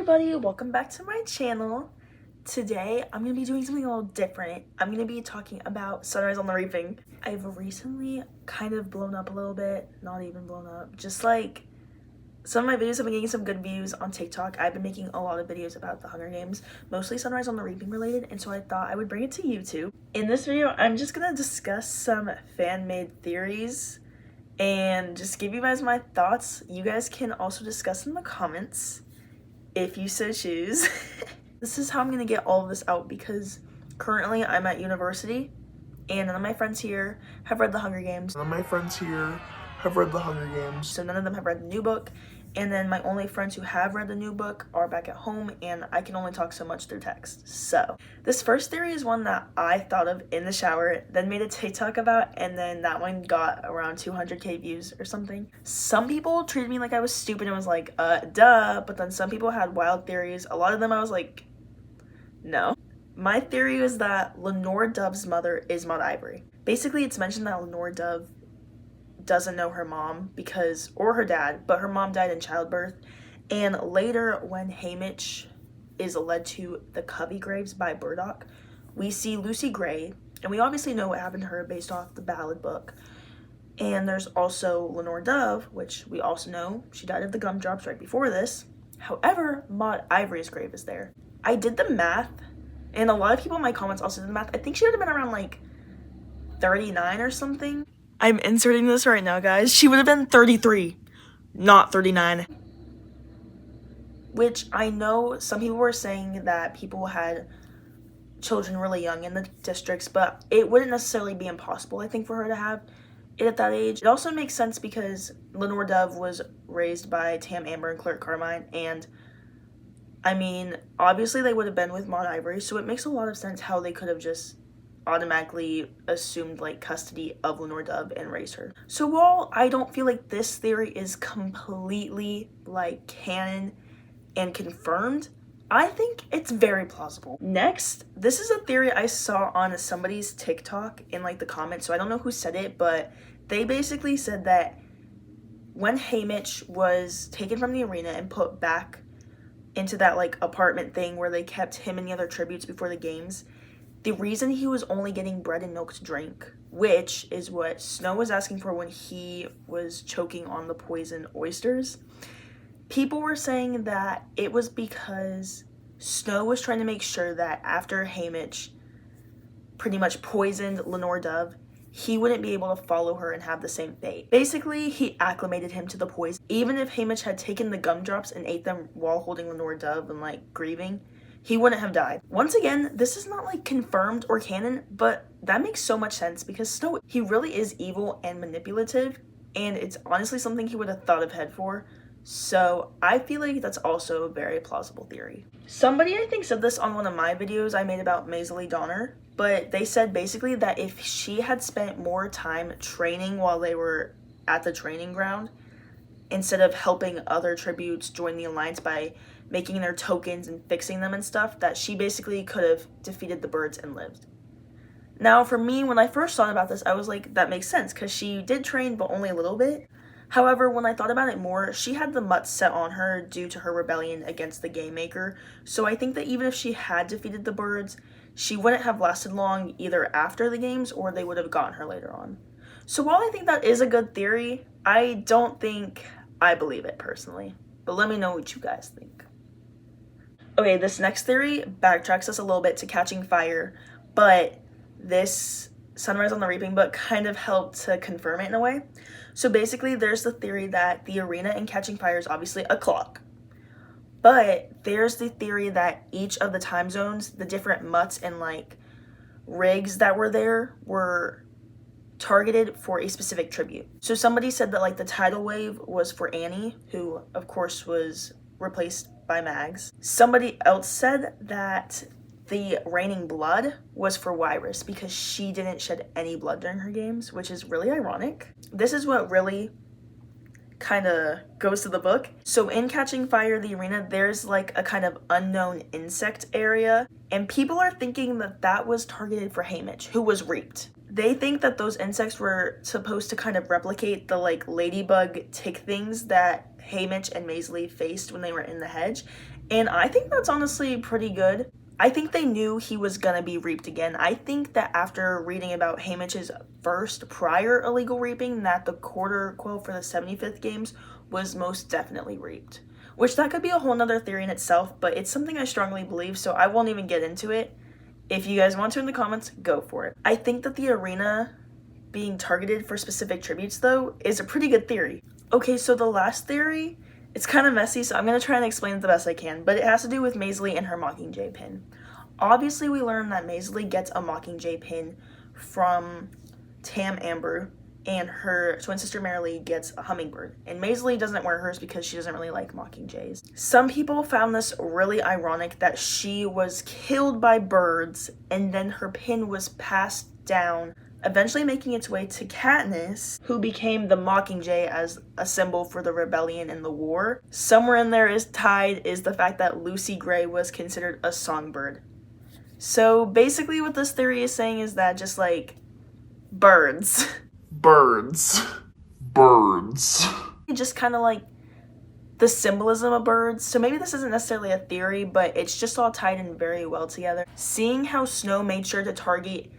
everybody, welcome back to my channel. Today I'm going to be doing something a little different. I'm going to be talking about Sunrise on the Reaping. I've recently kind of blown up a little bit, not even blown up, just like some of my videos have been getting some good views on TikTok. I've been making a lot of videos about the Hunger Games, mostly Sunrise on the Reaping related, and so I thought I would bring it to YouTube. In this video, I'm just going to discuss some fan-made theories and just give you guys my thoughts. You guys can also discuss in the comments if you so choose. This is how I'm gonna get all of this out because currently I'm at university and none of my friends here have read The Hunger Games. So none of them have read the new book, and then my only friends who have read the new book are back at home and I can only talk so much through text. So this first theory is one that I thought of in the shower, then made a TikTok about, and then that one got around 200k views or something. Some people treated me like I was stupid and was like, duh, but then some people had wild theories. A lot of them I was like, no. My theory was that Lenore Dove's mother is Maude Ivory. Basically, it's mentioned that Lenore Dove doesn't know her mom or her dad, but her mom died in childbirth. And later, when Haymitch is led to the Covey graves by Burdock, we see Lucy Gray, and we obviously know what happened to her based off the ballad book. And there's also Lenore Dove, which we also know she died of the gumdrops right before this. However, Maude Ivory's grave is there. I did the math, and a lot of people in my comments also did the math. I think she would have been around like 39 or something. I'm inserting this right now, guys. She would have been 33, not 39. Which I know some people were saying that people had children really young in the districts, but it wouldn't necessarily be impossible, I think, for her to have it at that age. It also makes sense because Lenore Dove was raised by Tam Amber and Claire Carmine, and I mean, obviously they would have been with Maude Ivory, so it makes a lot of sense how they could have just automatically assumed like custody of Lenore Dove and raised her. So while I don't feel like this theory is completely like canon and confirmed, I think it's very plausible. Next, this is a theory I saw on somebody's TikTok in like the comments, so I don't know who said it, but they basically said that when Haymitch was taken from the arena and put back into that like apartment thing where they kept him and the other tributes before the games, the reason he was only getting bread and milk to drink, which is what Snow was asking for when he was choking on the poisoned oysters, people were saying that it was because Snow was trying to make sure that after Haymitch pretty much poisoned Lenore Dove, he wouldn't be able to follow her and have the same fate. Basically, he acclimated him to the poison. Even if Haymitch had taken the gumdrops and ate them while holding Lenore Dove and like grieving, he wouldn't have died. Once again, this is not like confirmed or canon, but that makes so much sense because Snow, he really is evil and manipulative, and it's honestly something he would have thought ahead for. So I feel like that's also a very plausible theory. Somebody I think said this on one of my videos I made about Maysilee Donner, but they said basically that if she had spent more time training while they were at the training ground, instead of helping other tributes join the alliance by making their tokens and fixing them and stuff, that she basically could have defeated the birds and lived. Now, for me, when I first thought about this, I was like, that makes sense, because she did train, but only a little bit. However, when I thought about it more, she had the mutts set on her due to her rebellion against the Game Maker, so I think that even if she had defeated the birds, she wouldn't have lasted long either after the games, or they would have gotten her later on. So while I think that is a good theory, I don't think I believe it personally. But let me know what you guys think. Okay, this next theory backtracks us a little bit to Catching Fire, but this Sunrise on the Reaping book kind of helped to confirm it in a way. So basically, there's the theory that the arena in Catching Fire is obviously a clock. But there's the theory that each of the time zones, the different mutts and like rigs that were there were targeted for a specific tribute. So somebody said that like the tidal wave was for Annie, who of course was replaced by Mags. Somebody else said that the raining blood was for Wiress because she didn't shed any blood during her games, which is really ironic. This is what really kind of goes to the book. So in Catching Fire, the arena, there's like a kind of unknown insect area, and people are thinking that that was targeted for Haymitch, who was reaped. They think that those insects were supposed to kind of replicate the like ladybug tick things that Haymitch and Maysilee faced when they were in the hedge, And I think that's honestly pretty good. I think they knew he was gonna be reaped again. I think that after reading about Haymitch's first prior illegal reaping, that the quarter quote for the 75th games was most definitely reaped. Which that could be a whole nother theory in itself, but it's something I strongly believe, so I won't even get into it. If you guys want to in the comments, go for it. I think that the arena being targeted for specific tributes, though, is a pretty good theory. Okay, so the last theory, it's kind of messy, so I'm going to try and explain it the best I can, but it has to do with Maisley and her Mockingjay pin. Obviously, we learned that Maisley gets a Mockingjay pin from Tam Amber, and her twin sister Marilee gets a hummingbird. And Maisley doesn't wear hers because she doesn't really like Mockingjays. Some people found this really ironic that she was killed by birds, and then her pin was passed down, eventually making its way to Katniss, who became the Mockingjay as a symbol for the rebellion and the war. Somewhere in there is tied is the fact that Lucy Gray was considered a songbird. So basically what this theory is saying is that just like birds. Birds. Birds. Just kind of like the symbolism of birds. So maybe this isn't necessarily a theory, but it's just all tied in very well together. Seeing how Snow made sure to target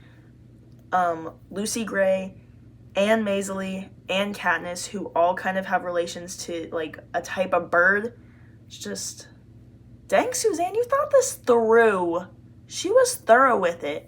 Lucy Gray and Maisley and Katniss, who all kind of have relations to like a type of bird. It's just, dang, Suzanne, you thought this through. She was thorough with it.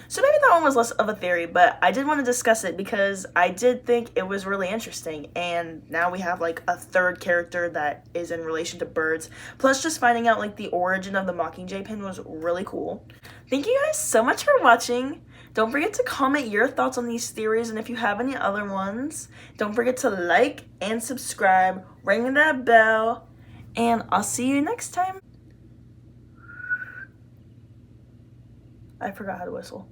So maybe that one was less of a theory, but I did want to discuss it because I did think it was really interesting. And now we have like a third character that is in relation to birds. Plus just finding out like the origin of the Mockingjay pin was really cool. Thank you guys so much for watching. Don't forget to comment your thoughts on these theories, and if you have any other ones, don't forget to like and subscribe, ring that bell, and I'll see you next time. I forgot how to whistle.